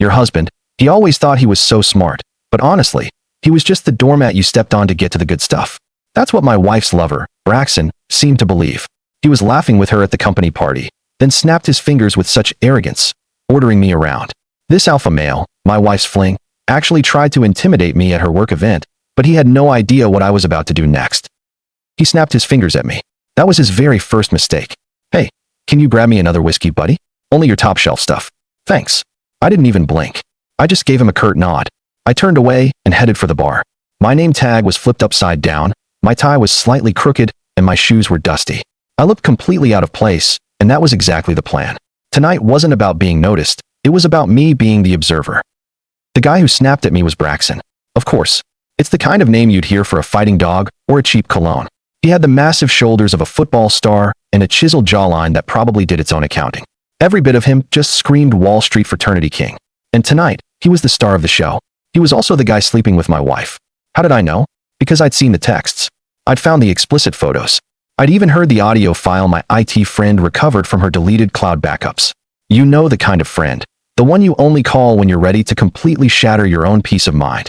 Your husband, he always thought he was so smart, but honestly, he was just the doormat you stepped on to get to the good stuff. That's what my wife's lover, Braxton, seemed to believe. He was laughing with her at the company party, then snapped his fingers with such arrogance, ordering me around. This alpha male, my wife's fling, actually tried to intimidate me at her work event, but he had no idea what I was about to do next. He snapped his fingers at me. That was his very first mistake. Hey, can you grab me another whiskey, buddy? Only your top shelf stuff. Thanks. I didn't even blink. I just gave him a curt nod. I turned away and headed for the bar. My name tag was flipped upside down, my tie was slightly crooked, and my shoes were dusty. I looked completely out of place, and that was exactly the plan. Tonight wasn't about being noticed, it was about me being the observer. The guy who snapped at me was Braxton. Of course. It's the kind of name you'd hear for a fighting dog or a cheap cologne. He had the massive shoulders of a football star and a chiseled jawline that probably did its own accounting. Every bit of him just screamed Wall Street fraternity king. And tonight, he was the star of the show. He was also the guy sleeping with my wife. How did I know? Because I'd seen the texts. I'd found the explicit photos. I'd even heard the audio file my IT friend recovered from her deleted cloud backups. You know the kind of friend. The one you only call when you're ready to completely shatter your own peace of mind.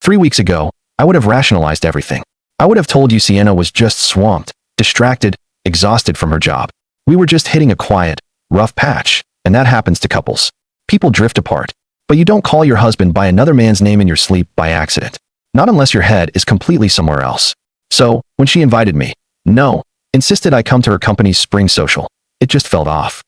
3 weeks ago, I would have rationalized everything. I would have told you Sienna was just swamped, distracted, exhausted from her job. We were just hitting a quiet, rough patch, and that happens to couples. People drift apart, but you don't call your husband by another man's name in your sleep by accident. Not unless your head is completely somewhere else. So, when she invited me, insisted I come to her company's spring social, it just felt off.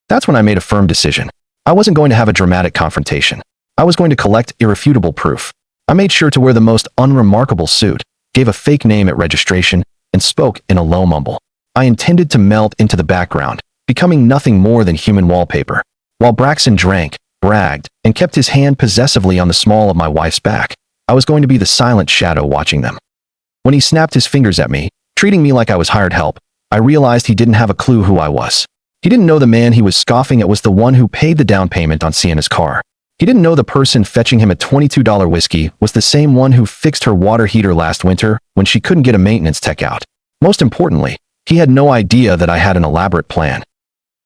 That's when I made a firm decision. I wasn't going to have a dramatic confrontation. I was going to collect irrefutable proof. I made sure to wear the most unremarkable suit, gave a fake name at registration, and spoke in a low mumble. I intended to melt into the background, becoming nothing more than human wallpaper. While Braxton drank, bragged, and kept his hand possessively on the small of my wife's back, I was going to be the silent shadow watching them. When he snapped his fingers at me, treating me like I was hired help, I realized he didn't have a clue who I was. He didn't know the man he was scoffing at was the one who paid the down payment on Sienna's car. He didn't know the person fetching him a $22 whiskey was the same one who fixed her water heater last winter when she couldn't get a maintenance tech out. Most importantly, he had no idea that I had an elaborate plan.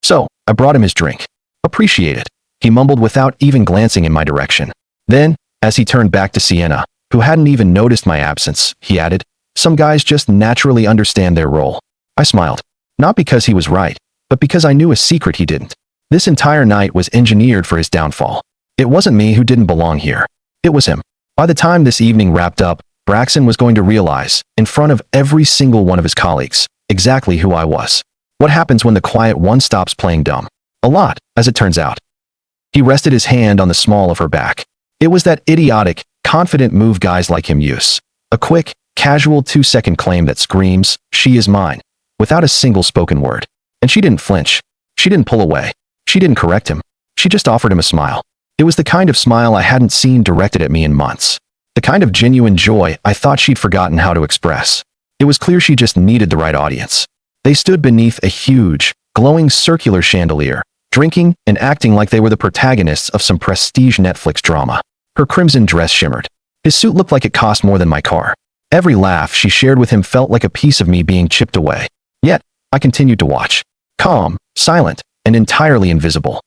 So, I brought him his drink. Appreciate it, he mumbled without even glancing in my direction. Then, as he turned back to Sienna, who hadn't even noticed my absence, he added, "Some guys just naturally understand their role." I smiled. Not because he was right, but because I knew a secret he didn't. This entire night was engineered for his downfall. It wasn't me who didn't belong here. It was him. By the time this evening wrapped up, Braxton was going to realize, in front of every single one of his colleagues, exactly who I was. What happens when the quiet one stops playing dumb? A lot, as it turns out. He rested his hand on the small of her back. It was that idiotic, confident move guys like him use. A quick, casual 2-second claim that screams, "She is mine," without a single spoken word. And she didn't flinch. She didn't pull away. She didn't correct him. She just offered him a smile. It was the kind of smile I hadn't seen directed at me in months. The kind of genuine joy I thought she'd forgotten how to express. It was clear she just needed the right audience. They stood beneath a huge, glowing circular chandelier, drinking and acting like they were the protagonists of some prestige Netflix drama. Her crimson dress shimmered. His suit looked like it cost more than my car. Every laugh she shared with him felt like a piece of me being chipped away. Yet, I continued to watch. Calm, silent, and entirely invisible.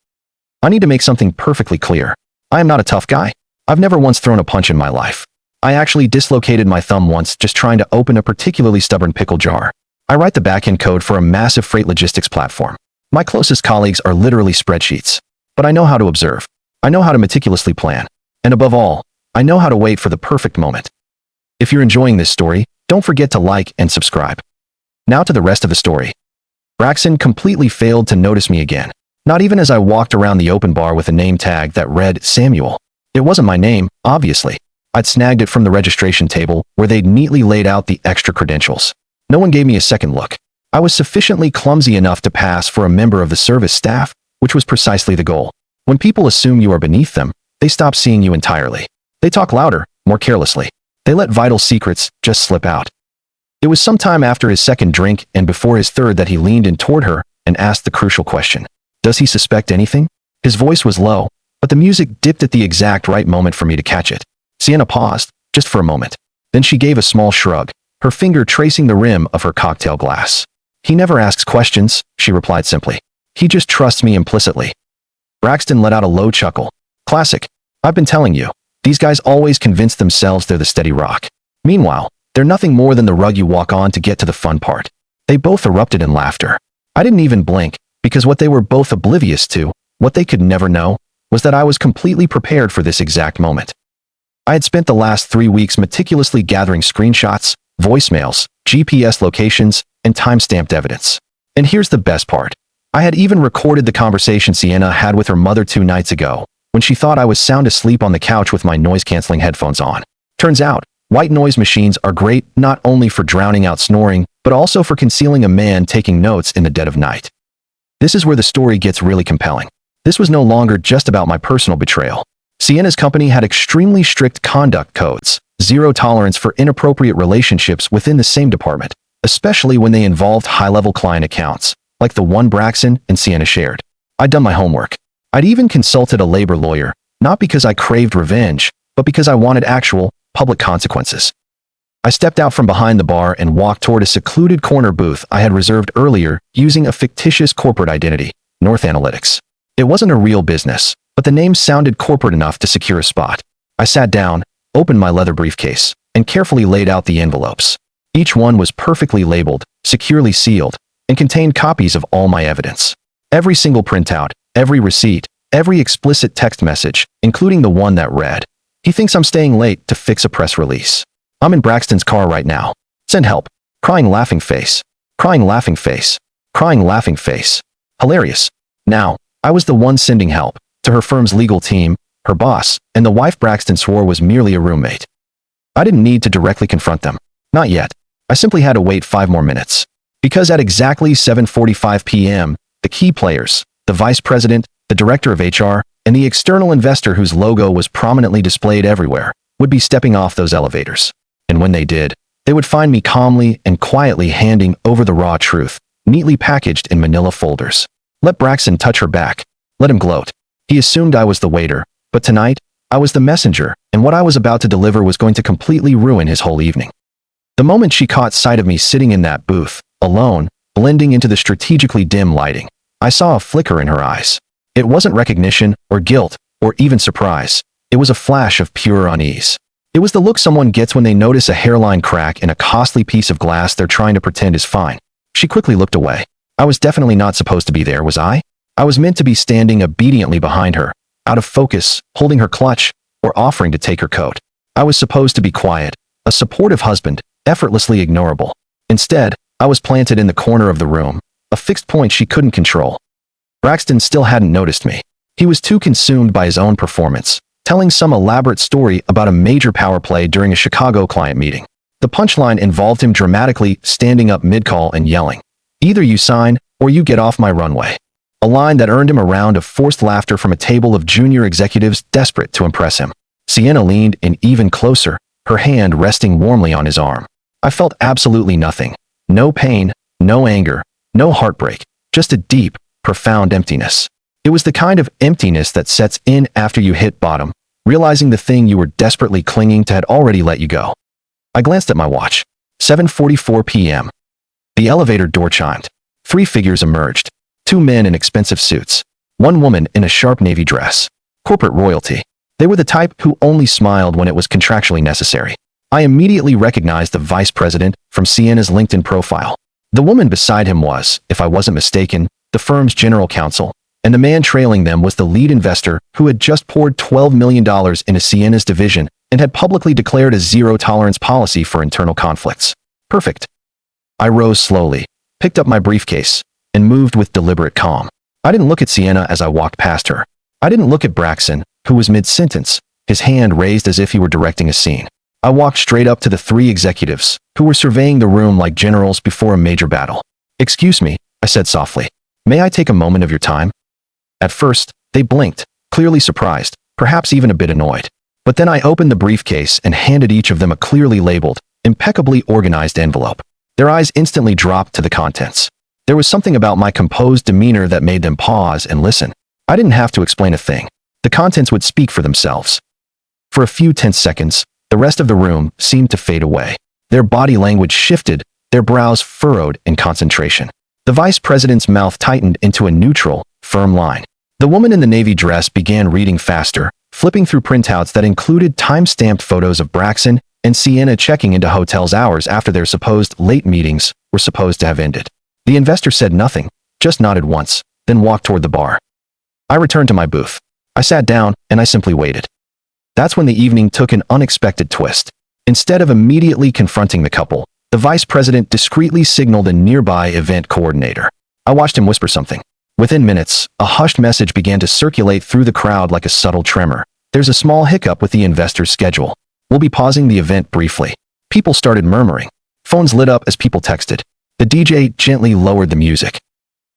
I need to make something perfectly clear. I am not a tough guy. I've never once thrown a punch in my life. I actually dislocated my thumb once just trying to open a particularly stubborn pickle jar. I write the backend code for a massive freight logistics platform. My closest colleagues are literally spreadsheets. But I know how to observe. I know how to meticulously plan. And above all, I know how to wait for the perfect moment. If you're enjoying this story, don't forget to like and subscribe. Now to the rest of the story. Braxton completely failed to notice me again. Not even as I walked around the open bar with a name tag that read Samuel. It wasn't my name, obviously. I'd snagged it from the registration table where they'd neatly laid out the extra credentials. No one gave me a second look. I was sufficiently clumsy enough to pass for a member of the service staff, which was precisely the goal. When people assume you are beneath them, they stop seeing you entirely. They talk louder, more carelessly. They let vital secrets just slip out. It was sometime after his second drink and before his third that he leaned in toward her and asked the crucial question. Does he suspect anything? His voice was low, but the music dipped at the exact right moment for me to catch it. Sienna paused, just for a moment. Then she gave a small shrug, her finger tracing the rim of her cocktail glass. "He never asks questions," she replied simply. "He just trusts me implicitly." Braxton let out a low chuckle. Classic. I've been telling you. These guys always convince themselves they're the steady rock. Meanwhile, they're nothing more than the rug you walk on to get to the fun part. They both erupted in laughter. I didn't even blink, because what they were both oblivious to, what they could never know, was that I was completely prepared for this exact moment. I had spent the last 3 weeks meticulously gathering screenshots, voicemails, GPS locations, and time-stamped evidence. And here's the best part. I had even recorded the conversation Sienna had with her mother 2 nights ago, when she thought I was sound asleep on the couch with my noise-canceling headphones on. Turns out, white noise machines are great not only for drowning out snoring, but also for concealing a man taking notes in the dead of night. This is where the story gets really compelling. This was no longer just about my personal betrayal. Sienna's company had extremely strict conduct codes, zero tolerance for inappropriate relationships within the same department, especially when they involved high-level client accounts, like the one Braxton and Sienna shared. I'd done my homework. I'd even consulted a labor lawyer, not because I craved revenge, but because I wanted actual, public consequences. I stepped out from behind the bar and walked toward a secluded corner booth I had reserved earlier using a fictitious corporate identity, North Analytics. It wasn't a real business, but the name sounded corporate enough to secure a spot. I sat down, opened my leather briefcase, and carefully laid out the envelopes. Each one was perfectly labeled, securely sealed, and contained copies of all my evidence. Every single printout, every receipt, every explicit text message, including the one that read, "He thinks I'm staying late to fix a press release. I'm in Braxton's car right now. Send help." Crying laughing face. Crying laughing face. Crying laughing face. Hilarious. Now, I was the one sending help, to her firm's legal team, her boss, and the wife Braxton swore was merely a roommate. I didn't need to directly confront them. Not yet. I simply had to wait 5 more minutes. Because at exactly 7:45 p.m., the key players, the vice president, the director of HR, and the external investor whose logo was prominently displayed everywhere, would be stepping off those elevators. And when they did, they would find me calmly and quietly handing over the raw truth, neatly packaged in manila folders. Let Braxton touch her back. Let him gloat. He assumed I was the waiter, but tonight, I was the messenger, and what I was about to deliver was going to completely ruin his whole evening. The moment she caught sight of me sitting in that booth, alone, blending into the strategically dim lighting, I saw a flicker in her eyes. It wasn't recognition, or guilt, or even surprise. It was a flash of pure unease. It was the look someone gets when they notice a hairline crack in a costly piece of glass they're trying to pretend is fine. She quickly looked away. I was definitely not supposed to be there, was I? I was meant to be standing obediently behind her, out of focus, holding her clutch, or offering to take her coat. I was supposed to be quiet, a supportive husband, effortlessly ignorable. Instead, I was planted in the corner of the room, a fixed point she couldn't control. Braxton still hadn't noticed me. He was too consumed by his own performance, telling some elaborate story about a major power play during a Chicago client meeting. The punchline involved him dramatically standing up mid-call and yelling, "Either you sign, or you get off my runway." A line that earned him a round of forced laughter from a table of junior executives desperate to impress him. Sienna leaned in even closer, her hand resting warmly on his arm. I felt absolutely nothing. No pain, no anger, no heartbreak, just a deep, profound emptiness. It was the kind of emptiness that sets in after you hit bottom, realizing the thing you were desperately clinging to had already let you go. I glanced at my watch. 7:44 p.m. The elevator door chimed. 3 figures emerged. 2 men in expensive suits. 1 woman in a sharp navy dress. Corporate royalty. They were the type who only smiled when it was contractually necessary. I immediately recognized the vice president from Sienna's LinkedIn profile. The woman beside him was, if I wasn't mistaken, the firm's general counsel, and the man trailing them was the lead investor who had just poured $12 million into Sienna's division and had publicly declared a zero-tolerance policy for internal conflicts. Perfect. I rose slowly, picked up my briefcase, and moved with deliberate calm. I didn't look at Sienna as I walked past her. I didn't look at Braxton, who was mid-sentence, his hand raised as if he were directing a scene. I walked straight up to the 3 executives, who were surveying the room like generals before a major battle. "Excuse me," I said softly. "May I take a moment of your time?" At first, they blinked, clearly surprised, perhaps even a bit annoyed. But then I opened the briefcase and handed each of them a clearly labeled, impeccably organized envelope. Their eyes instantly dropped to the contents. There was something about my composed demeanor that made them pause and listen. I didn't have to explain a thing. The contents would speak for themselves. For a few tense seconds, the rest of the room seemed to fade away. Their body language shifted, their brows furrowed in concentration. The vice president's mouth tightened into a neutral, firm line. The woman in the navy dress began reading faster, flipping through printouts that included time-stamped photos of Braxton and Sienna checking into hotels hours after their supposed late meetings were supposed to have ended. The investor said nothing, just nodded once, then walked toward the bar. I returned to my booth. I sat down, and I simply waited. That's when the evening took an unexpected twist. Instead of immediately confronting the couple, the vice president discreetly signaled a nearby event coordinator. I watched him whisper something. Within minutes, a hushed message began to circulate through the crowd like a subtle tremor. There's a small hiccup with the investor's schedule. We'll be pausing the event briefly. People started murmuring. Phones lit up as people texted. The DJ gently lowered the music.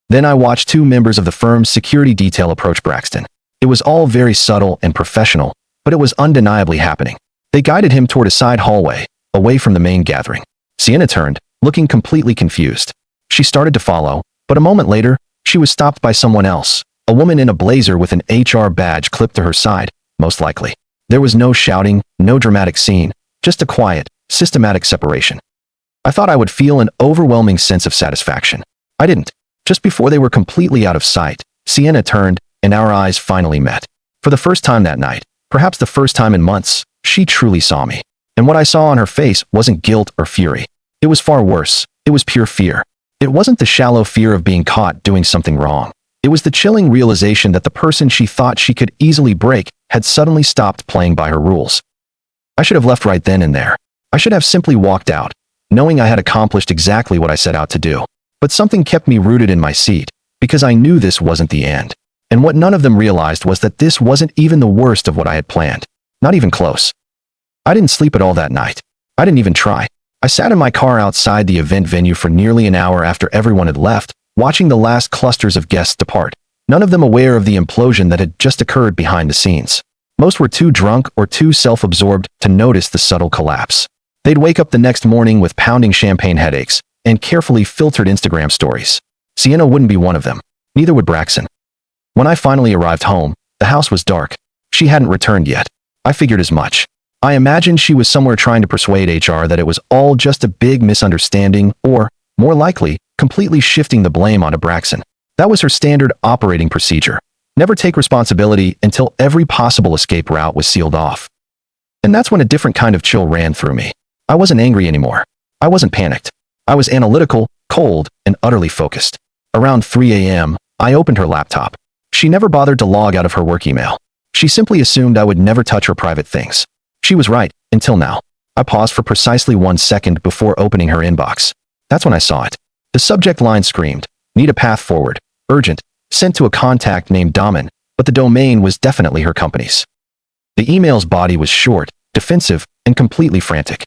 Then I watched two members of the firm's security detail approach Braxton. It was all very subtle and professional, but it was undeniably happening. They guided him toward a side hallway, away from the main gathering. Sienna turned, looking completely confused. She started to follow, but a moment later, she was stopped by someone else, a woman in a blazer with an HR badge clipped to her side, most likely. There was no shouting, no dramatic scene, just a quiet, systematic separation. I thought I would feel an overwhelming sense of satisfaction. I didn't. Just before they were completely out of sight, Sienna turned, and our eyes finally met. For the first time that night, perhaps the first time in months, she truly saw me. And what I saw on her face wasn't guilt or fury. It was far worse. It was pure fear. It wasn't the shallow fear of being caught doing something wrong. It was the chilling realization that the person she thought she could easily break had suddenly stopped playing by her rules. I should have left right then and there. I should have simply walked out, knowing I had accomplished exactly what I set out to do. But something kept me rooted in my seat, because I knew this wasn't the end. And what none of them realized was that this wasn't even the worst of what I had planned. Not even close. I didn't sleep at all that night. I didn't even try. I sat in my car outside the event venue for nearly an hour after everyone had left, watching the last clusters of guests depart, none of them aware of the implosion that had just occurred behind the scenes. Most were too drunk or too self-absorbed to notice the subtle collapse. They'd wake up the next morning with pounding champagne headaches and carefully filtered Instagram stories. Sienna wouldn't be one of them. Neither would Braxton. When I finally arrived home, the house was dark. She hadn't returned yet. I figured as much. I imagined she was somewhere trying to persuade HR that it was all just a big misunderstanding or, more likely, completely shifting the blame onto Braxton. That was her standard operating procedure. Never take responsibility until every possible escape route was sealed off. And that's when a different kind of chill ran through me. I wasn't angry anymore. I wasn't panicked. I was analytical, cold, and utterly focused. Around 3 a.m., I opened her laptop. She never bothered to log out of her work email. She simply assumed I would never touch her private things. She was right, until now. I paused for precisely 1 second before opening her inbox. That's when I saw it. The subject line screamed, "Need a path forward, urgent," sent to a contact named Daman, but the domain was definitely her company's. The email's body was short, defensive, and completely frantic.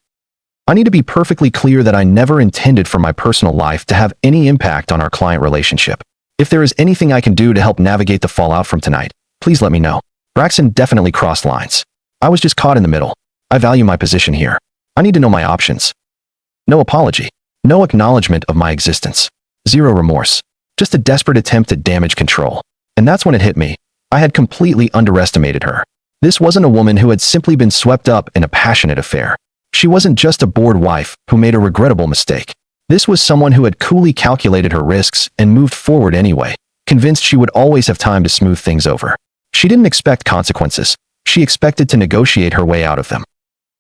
I need to be perfectly clear that I never intended for my personal life to have any impact on our client relationship. If there is anything I can do to help navigate the fallout from tonight, please let me know. Braxton definitely crossed lines. I was just caught in the middle. I value my position here. I need to know my options. No apology. No acknowledgement of my existence. Zero remorse. Just a desperate attempt at damage control. And that's when it hit me. I had completely underestimated her. This wasn't a woman who had simply been swept up in a passionate affair. She wasn't just a bored wife who made a regrettable mistake. This was someone who had coolly calculated her risks and moved forward anyway, convinced she would always have time to smooth things over. She didn't expect consequences. She expected to negotiate her way out of them.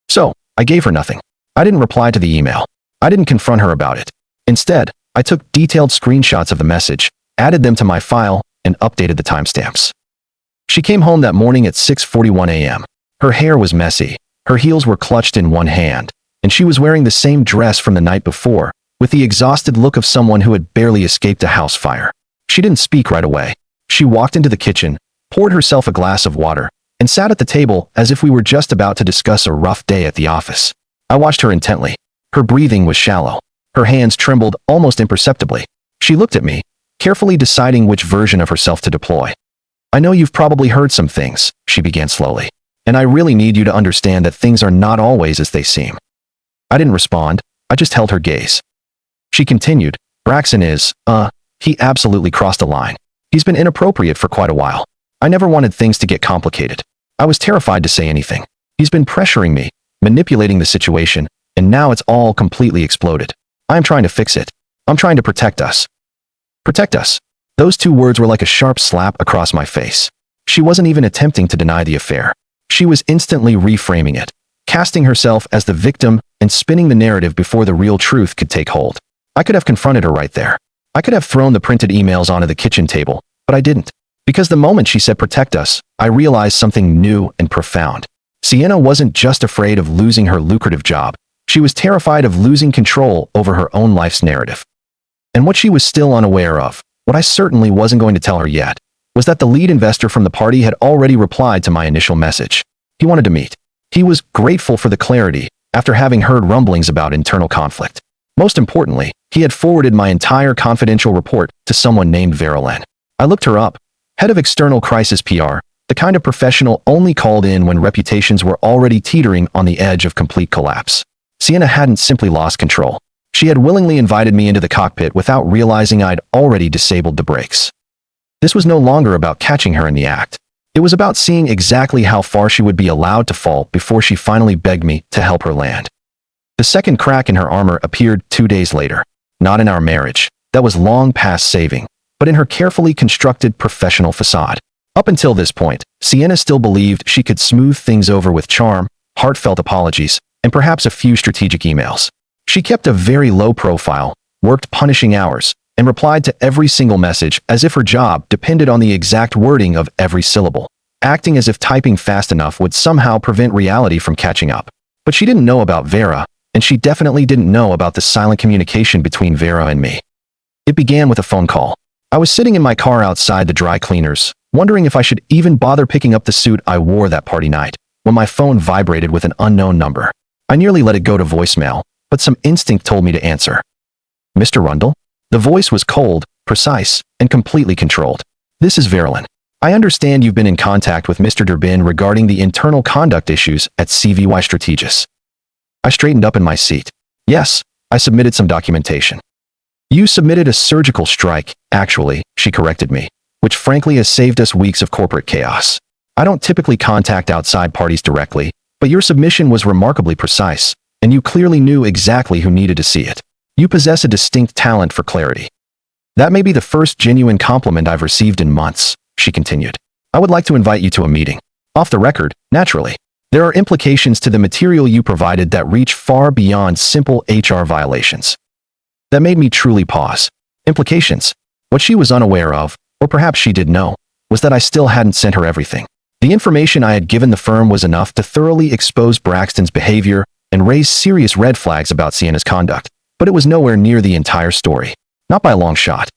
So, I gave her nothing. I didn't reply to the email. I didn't confront her about it. Instead, I took detailed screenshots of the message, added them to my file, and updated the timestamps. She came home that morning at 6:41 a.m. Her hair was messy, her heels were clutched in one hand, and she was wearing the same dress from the night before, with the exhausted look of someone who had barely escaped a house fire. She didn't speak right away. She walked into the kitchen, poured herself a glass of water, and sat at the table as if we were just about to discuss a rough day at the office. I watched her intently. Her breathing was shallow. Her hands trembled almost imperceptibly. She looked at me, carefully deciding which version of herself to deploy. "I know you've probably heard some things," she began slowly. "And I really need you to understand that things are not always as they seem." I didn't respond. I just held her gaze. She continued, "Braxton is, he absolutely crossed a line. He's been inappropriate for quite a while. I never wanted things to get complicated. I was terrified to say anything. He's been pressuring me, manipulating the situation, and now it's all completely exploded. I'm trying to fix it. I'm trying to protect us." Protect us. Those two words were like a sharp slap across my face. She wasn't even attempting to deny the affair. She was instantly reframing it, casting herself as the victim and spinning the narrative before the real truth could take hold. I could have confronted her right there. I could have thrown the printed emails onto the kitchen table, but I didn't. Because the moment she said protect us, I realized something new and profound. Sienna wasn't just afraid of losing her lucrative job. She was terrified of losing control over her own life's narrative. And what she was still unaware of, what I certainly wasn't going to tell her yet, was that the lead investor from the party had already replied to my initial message. He wanted to meet. He was grateful for the clarity, after having heard rumblings about internal conflict. Most importantly, he had forwarded my entire confidential report to someone named Vera. I looked her up. Head of External Crisis PR, the kind of professional only called in when reputations were already teetering on the edge of complete collapse. Sienna hadn't simply lost control. She had willingly invited me into the cockpit without realizing I'd already disabled the brakes. This was no longer about catching her in the act. It was about seeing exactly how far she would be allowed to fall before she finally begged me to help her land. The second crack in her armor appeared 2 days later. Not in our marriage, that was long past saving, but in her carefully constructed professional facade. Up until this point, Sienna still believed she could smooth things over with charm, heartfelt apologies, and perhaps a few strategic emails. She kept a very low profile, worked punishing hours, and replied to every single message as if her job depended on the exact wording of every syllable, acting as if typing fast enough would somehow prevent reality from catching up. But she didn't know about Vera, and she definitely didn't know about the silent communication between Vera and me. It began with a phone call. I was sitting in my car outside the dry cleaners, wondering if I should even bother picking up the suit I wore that party night, when my phone vibrated with an unknown number. I nearly let it go to voicemail, but some instinct told me to answer. Mr. Rundle? The voice was cold, precise, and completely controlled. This is Verilyn. I understand you've been in contact with Mr. Durbin regarding the internal conduct issues at CVY Strategis. I straightened up in my seat. Yes, I submitted some documentation. You submitted a surgical strike, actually, she corrected me, which frankly has saved us weeks of corporate chaos. I don't typically contact outside parties directly, but your submission was remarkably precise, and you clearly knew exactly who needed to see it. You possess a distinct talent for clarity. That may be the first genuine compliment I've received in months, she continued. I would like to invite you to a meeting. Off the record, naturally. There are implications to the material you provided that reach far beyond simple HR violations. That made me truly pause. Implications. What she was unaware of, or perhaps she did know, was that I still hadn't sent her everything. The information I had given the firm was enough to thoroughly expose Braxton's behavior and raise serious red flags about Sienna's conduct, but it was nowhere near the entire story. Not by a long shot.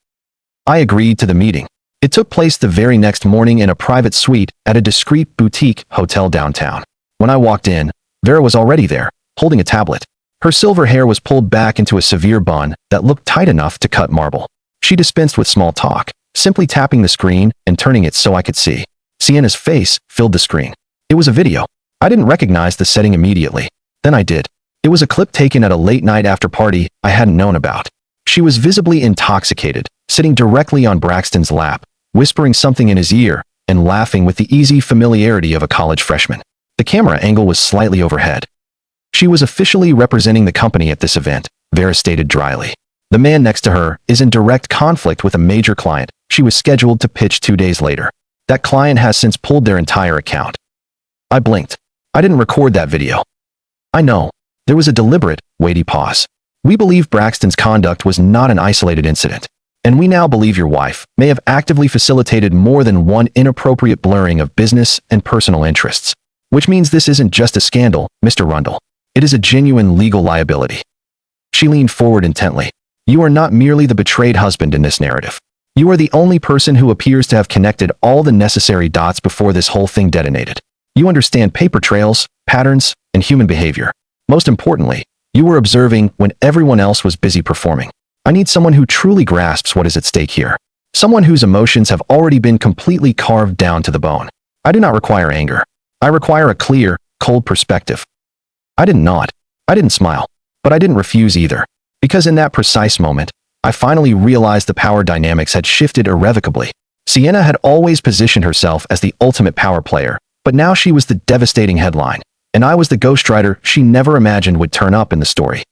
I agreed to the meeting. It took place the very next morning in a private suite at a discreet boutique hotel downtown. When I walked in, Vera was already there, holding a tablet. Her silver hair was pulled back into a severe bun that looked tight enough to cut marble. She dispensed with small talk, simply tapping the screen and turning it so I could see. Sienna's face filled the screen. It was a video. I didn't recognize the setting immediately. Then I did. It was a clip taken at a late-night after-party I hadn't known about. She was visibly intoxicated, sitting directly on Braxton's lap, whispering something in his ear, and laughing with the easy familiarity of a college freshman. The camera angle was slightly overhead. She was officially representing the company at this event, Vera stated dryly. The man next to her is in direct conflict with a major client she was scheduled to pitch 2 days later. That client has since pulled their entire account. I blinked. I didn't record that video. I know. There was a deliberate, weighty pause. We believe Braxton's conduct was not an isolated incident, and we now believe your wife may have actively facilitated more than one inappropriate blurring of business and personal interests. Which means this isn't just a scandal, Mr. Rundle. It is a genuine legal liability. She leaned forward intently. You are not merely the betrayed husband in this narrative. You are the only person who appears to have connected all the necessary dots before this whole thing detonated. You understand paper trails, patterns, and human behavior. Most importantly, you were observing when everyone else was busy performing. I need someone who truly grasps what is at stake here. Someone whose emotions have already been completely carved down to the bone. I do not require anger. I require a clear, cold perspective. I didn't nod. I didn't smile. But I didn't refuse either. Because in that precise moment, I finally realized the power dynamics had shifted irrevocably. Sienna had always positioned herself as the ultimate power player, but now she was the devastating headline, and I was the ghostwriter she never imagined would turn up in the story.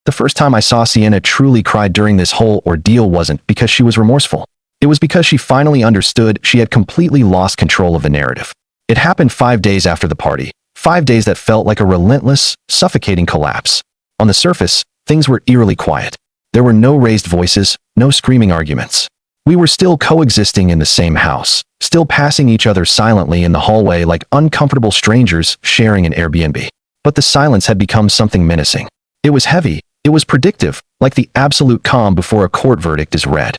The first time I saw Sienna truly cry during this whole ordeal wasn't because she was remorseful. It was because she finally understood she had completely lost control of the narrative. It happened 5 days after the party. 5 days that felt like a relentless, suffocating collapse. On the surface, things were eerily quiet. There were no raised voices, no screaming arguments. We were still coexisting in the same house, still passing each other silently in the hallway like uncomfortable strangers sharing an Airbnb. But the silence had become something menacing. It was heavy, it was predictive, like the absolute calm before a court verdict is read.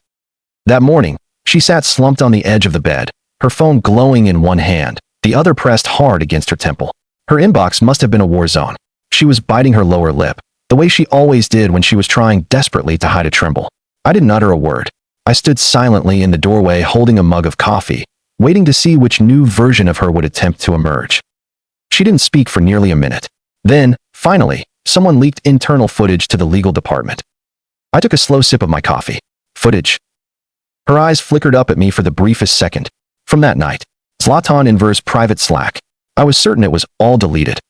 That morning, she sat slumped on the edge of the bed, her phone glowing in one hand, the other pressed hard against her temple. Her inbox must have been a war zone. She was biting her lower lip, the way she always did when she was trying desperately to hide a tremble. I didn't utter a word. I stood silently in the doorway holding a mug of coffee, waiting to see which new version of her would attempt to emerge. She didn't speak for nearly a minute. Then, finally, someone leaked internal footage to the legal department. I took a slow sip of my coffee. Footage. Her eyes flickered up at me for the briefest second. From that night, Zlatan Inver's private Slack. I was certain it was all deleted.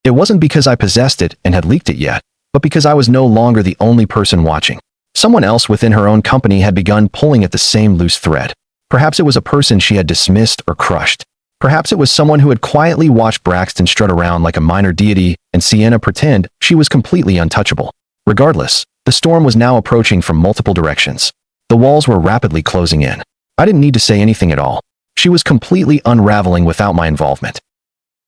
It wasn't because I possessed it and had leaked it yet, but because I was no longer the only person watching. Someone else within her own company had begun pulling at the same loose thread. Perhaps it was a person she had dismissed or crushed. Perhaps it was someone who had quietly watched Braxton strut around like a minor deity and Sienna pretend she was completely untouchable. Regardless, the storm was now approaching from multiple directions. The walls were rapidly closing in. I didn't need to say anything at all. She was completely unraveling without my involvement.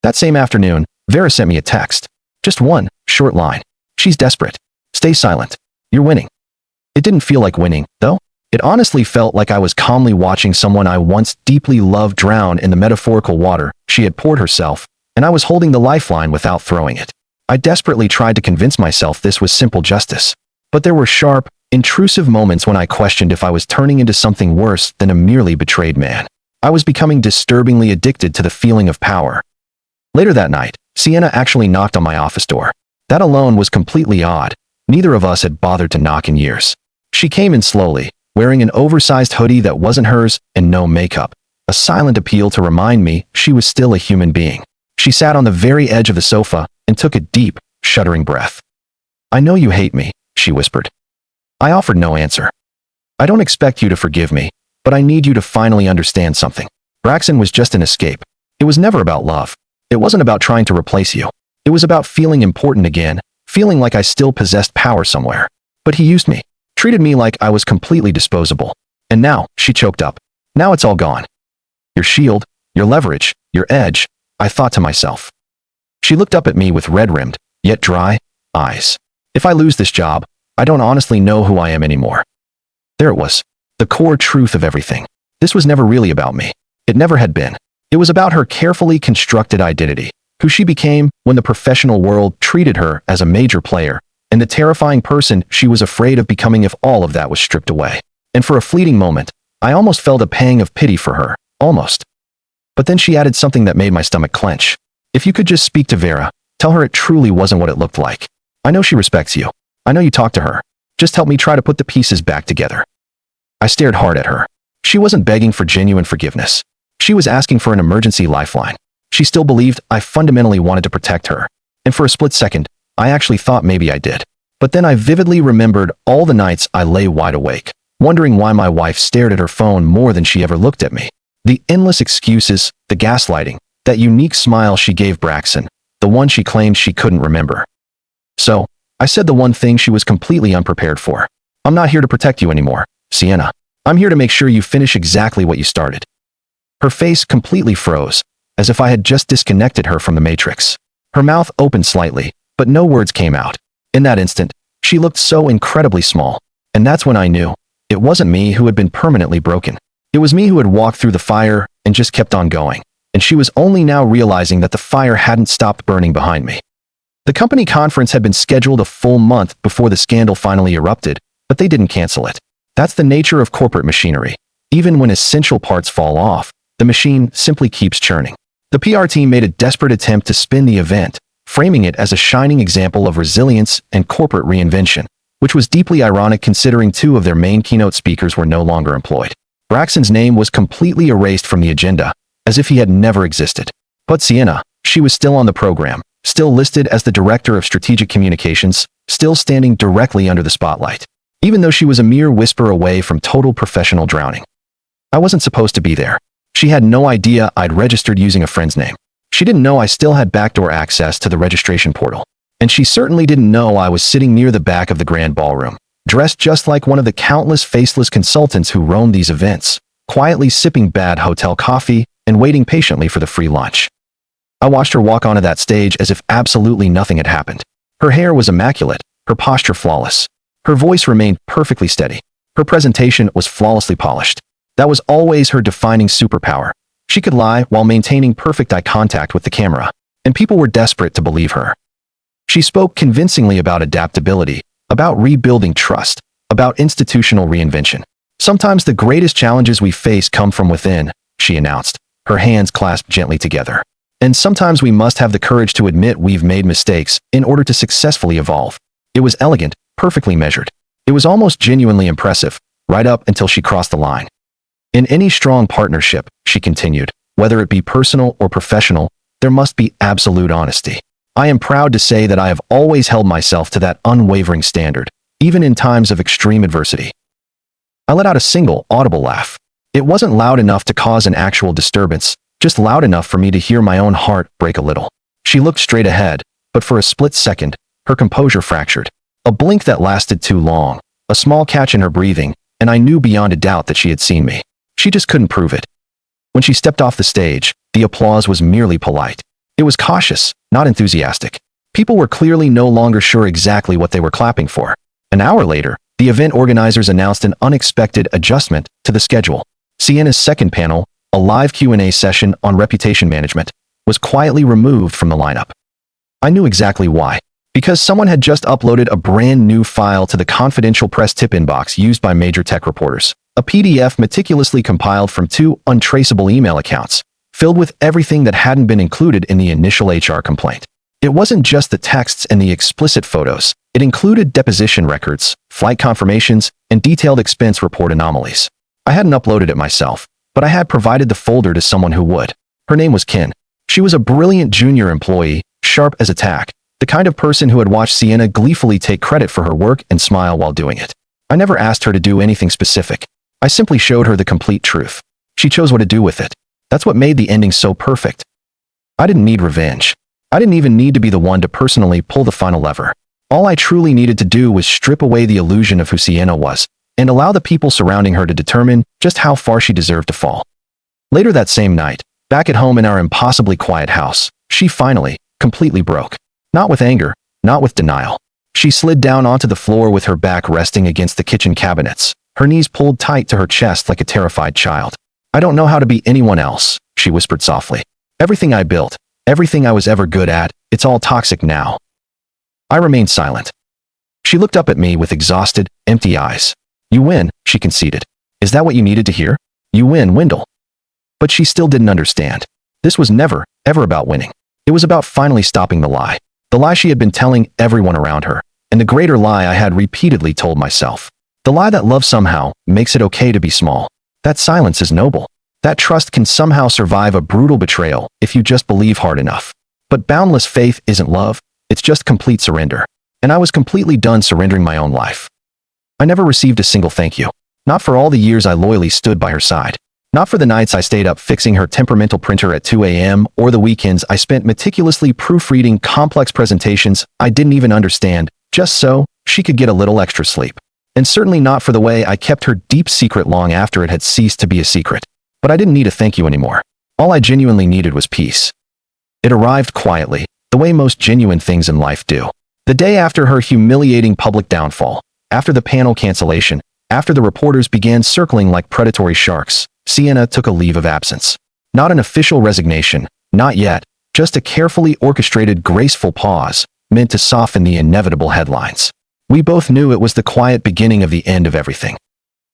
That same afternoon, Vera sent me a text. Just one, short line. She's desperate. Stay silent. You're winning. It didn't feel like winning, though. It honestly felt like I was calmly watching someone I once deeply loved drown in the metaphorical water she had poured herself, and I was holding the lifeline without throwing it. I desperately tried to convince myself this was simple justice. But there were sharp, intrusive moments when I questioned if I was turning into something worse than a merely betrayed man. I was becoming disturbingly addicted to the feeling of power. Later that night, Sienna actually knocked on my office door. That alone was completely odd. Neither of us had bothered to knock in years. She came in slowly, wearing an oversized hoodie that wasn't hers and no makeup, a silent appeal to remind me she was still a human being. She sat on the very edge of the sofa and took a deep, shuddering breath. "I know you hate me," she whispered. I offered no answer. "I don't expect you to forgive me, but I need you to finally understand something. Braxton was just an escape. It was never about love. It wasn't about trying to replace you. It was about feeling important again, feeling like I still possessed power somewhere. But he used me, treated me like I was completely disposable. And now," she choked up, "now it's all gone. Your shield, your leverage, your edge," I thought to myself. She looked up at me with red-rimmed, yet dry, eyes. "If I lose this job, I don't honestly know who I am anymore." There it was, the core truth of everything. This was never really about me. It never had been. It was about her carefully constructed identity, who she became when the professional world treated her as a major player, and the terrifying person she was afraid of becoming if all of that was stripped away. And for a fleeting moment, I almost felt a pang of pity for her, almost. But then she added something that made my stomach clench. "If you could just speak to Vera, tell her it truly wasn't what it looked like. I know she respects you. I know you talked to her. Just help me try to put the pieces back together." I stared hard at her. She wasn't begging for genuine forgiveness. She was asking for an emergency lifeline. She still believed I fundamentally wanted to protect her. And for a split second, I actually thought maybe I did. But then I vividly remembered all the nights I lay wide awake, wondering why my wife stared at her phone more than she ever looked at me. The endless excuses, the gaslighting, that unique smile she gave Braxton, the one she claimed she couldn't remember. So, I said the one thing she was completely unprepared for. "I'm not here to protect you anymore, Sienna. I'm here to make sure you finish exactly what you started." Her face completely froze, as if I had just disconnected her from the Matrix. Her mouth opened slightly, but no words came out. In that instant, she looked so incredibly small, and that's when I knew. It wasn't me who had been permanently broken. It was me who had walked through the fire and just kept on going, and she was only now realizing that the fire hadn't stopped burning behind me. The company conference had been scheduled a full month before the scandal finally erupted, but they didn't cancel it. That's the nature of corporate machinery. Even when essential parts fall off, the machine simply keeps churning. The PR team made a desperate attempt to spin the event, framing it as a shining example of resilience and corporate reinvention, which was deeply ironic considering two of their main keynote speakers were no longer employed. Braxton's name was completely erased from the agenda, as if he had never existed. But Sienna, she was still on the program, still listed as the Director of Strategic Communications, still standing directly under the spotlight, even though she was a mere whisper away from total professional drowning. I wasn't supposed to be there. She had no idea I'd registered using a friend's name. She didn't know I still had backdoor access to the registration portal. And she certainly didn't know I was sitting near the back of the grand ballroom, dressed just like one of the countless faceless consultants who roam these events, quietly sipping bad hotel coffee and waiting patiently for the free lunch. I watched her walk onto that stage as if absolutely nothing had happened. Her hair was immaculate, her posture flawless. Her voice remained perfectly steady. Her presentation was flawlessly polished. That was always her defining superpower. She could lie while maintaining perfect eye contact with the camera, and people were desperate to believe her. She spoke convincingly about adaptability, about rebuilding trust, about institutional reinvention. Sometimes the greatest challenges we face come from within, she announced, her hands clasped gently together. And sometimes we must have the courage to admit we've made mistakes in order to successfully evolve. It was elegant, perfectly measured. It was almost genuinely impressive, right up until she crossed the line. In any strong partnership, she continued, whether it be personal or professional, there must be absolute honesty. I am proud to say that I have always held myself to that unwavering standard, even in times of extreme adversity. I let out a single, audible laugh. It wasn't loud enough to cause an actual disturbance, just loud enough for me to hear my own heart break a little. She looked straight ahead, but for a split second, her composure fractured. A blink that lasted too long, a small catch in her breathing, and I knew beyond a doubt that she had seen me. She just couldn't prove it. When she stepped off the stage, the applause was merely polite. It was cautious, not enthusiastic. People were clearly no longer sure exactly what they were clapping for. An hour later, the event organizers announced an unexpected adjustment to the schedule. Sienna's second panel, a live Q&A session on reputation management, was quietly removed from the lineup. I knew exactly why. Because someone had just uploaded a brand new file to the confidential press tip inbox used by major tech reporters. A PDF meticulously compiled from 2 untraceable email accounts, filled with everything that hadn't been included in the initial HR complaint. It wasn't just the texts and the explicit photos. It included deposition records, flight confirmations, and detailed expense report anomalies. I hadn't uploaded it myself, but I had provided the folder to someone who would. Her name was Kin. She was a brilliant junior employee, sharp as a tack, the kind of person who had watched Sienna gleefully take credit for her work and smile while doing it. I never asked her to do anything specific. I simply showed her the complete truth. She chose what to do with it. That's what made the ending so perfect. I didn't need revenge. I didn't even need to be the one to personally pull the final lever. All I truly needed to do was strip away the illusion of who Sienna was, and allow the people surrounding her to determine just how far she deserved to fall. Later that same night, back at home in our impossibly quiet house, she finally, completely broke. Not with anger, not with denial. She slid down onto the floor with her back resting against the kitchen cabinets, her knees pulled tight to her chest like a terrified child. I don't know how to be anyone else, she whispered softly. Everything I built, everything I was ever good at, it's all toxic now. I remained silent. She looked up at me with exhausted, empty eyes. You win, she conceded. Is that what you needed to hear? You win, Wendell. But she still didn't understand. This was never, ever about winning. It was about finally stopping the lie. The lie she had been telling everyone around her, and the greater lie I had repeatedly told myself. The lie that love somehow makes it okay to be small. That silence is noble. That trust can somehow survive a brutal betrayal if you just believe hard enough. But boundless faith isn't love, it's just complete surrender. And I was completely done surrendering my own life. I never received a single thank you. Not for all the years I loyally stood by her side. Not for the nights I stayed up fixing her temperamental printer at 2 a.m. or the weekends I spent meticulously proofreading complex presentations I didn't even understand, just so she could get a little extra sleep. And certainly not for the way I kept her deep secret long after it had ceased to be a secret. But I didn't need a thank you anymore. All I genuinely needed was peace. It arrived quietly, the way most genuine things in life do. The day after her humiliating public downfall, after the panel cancellation, after the reporters began circling like predatory sharks, Sienna took a leave of absence. Not an official resignation, not yet, just a carefully orchestrated graceful pause, meant to soften the inevitable headlines. We both knew it was the quiet beginning of the end of everything.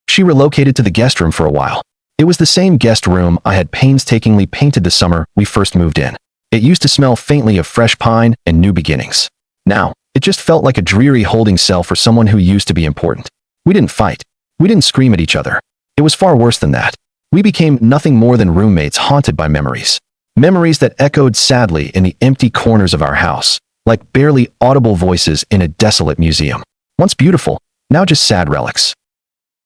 She relocated to the guest room for a while. It was the same guest room I had painstakingly painted the summer we first moved in. It used to smell faintly of fresh pine and new beginnings. Now, it just felt like a dreary holding cell for someone who used to be important. We didn't fight. We didn't scream at each other. It was far worse than that. We became nothing more than roommates haunted by memories. Memories that echoed sadly in the empty corners of our house, like barely audible voices in a desolate museum. Once beautiful, now just sad relics.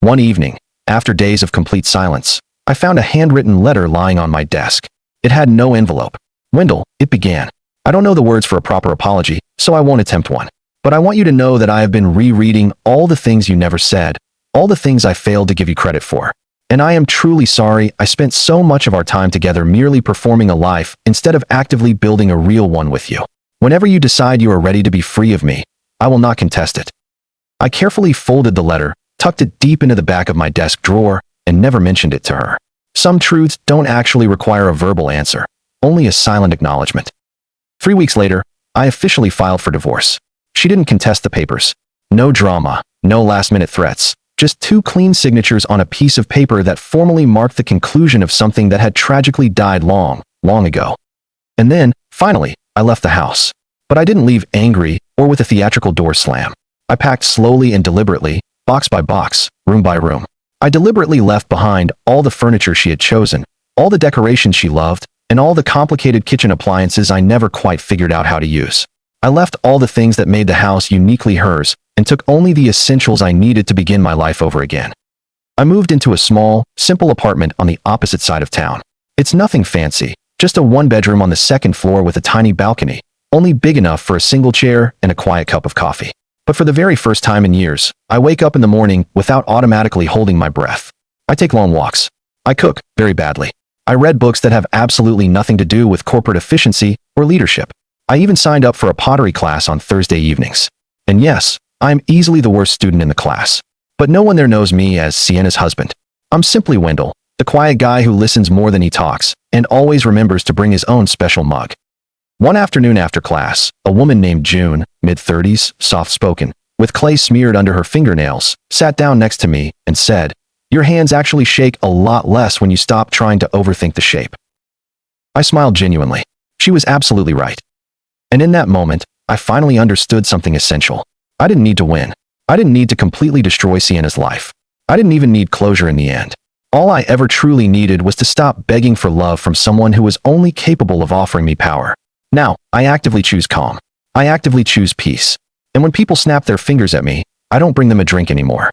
One evening, after days of complete silence, I found a handwritten letter lying on my desk. It had no envelope. "Wendell," it began. "I don't know the words for a proper apology, so I won't attempt one. But I want you to know that I have been rereading all the things you never said, all the things I failed to give you credit for. And I am truly sorry I spent so much of our time together merely performing a life instead of actively building a real one with you. Whenever you decide you are ready to be free of me, I will not contest it." I carefully folded the letter, tucked it deep into the back of my desk drawer, and never mentioned it to her. Some truths don't actually require a verbal answer, only a silent acknowledgement. 3 weeks later, I officially filed for divorce. She didn't contest the papers. No drama, no last-minute threats, just 2 clean signatures on a piece of paper that formally marked the conclusion of something that had tragically died long, long ago. And then, finally, I left the house. But I didn't leave angry or with a theatrical door slam. I packed slowly and deliberately, box by box, room by room. I deliberately left behind all the furniture she had chosen, all the decorations she loved, and all the complicated kitchen appliances I never quite figured out how to use. I left all the things that made the house uniquely hers and took only the essentials I needed to begin my life over again. I moved into a small, simple apartment on the opposite side of town. It's nothing fancy, just a 1-bedroom on the 2nd floor with a tiny balcony, only big enough for a single chair and a quiet cup of coffee. But for the very first time in years, I wake up in the morning without automatically holding my breath. I take long walks. I cook very badly. I read books that have absolutely nothing to do with corporate efficiency or leadership. I even signed up for a pottery class on Thursday evenings. And yes, I'm easily the worst student in the class. But no one there knows me as Sienna's husband. I'm simply Wendell, the quiet guy who listens more than he talks, and always remembers to bring his own special mug. One afternoon after class, a woman named June, mid-30s, soft-spoken, with clay smeared under her fingernails, sat down next to me and said, "Your hands actually shake a lot less when you stop trying to overthink the shape." I smiled genuinely. She was absolutely right. And in that moment, I finally understood something essential. I didn't need to win. I didn't need to completely destroy Sienna's life. I didn't even need closure in the end. All I ever truly needed was to stop begging for love from someone who was only capable of offering me power. Now, I actively choose calm. I actively choose peace. And when people snap their fingers at me, I don't bring them a drink anymore.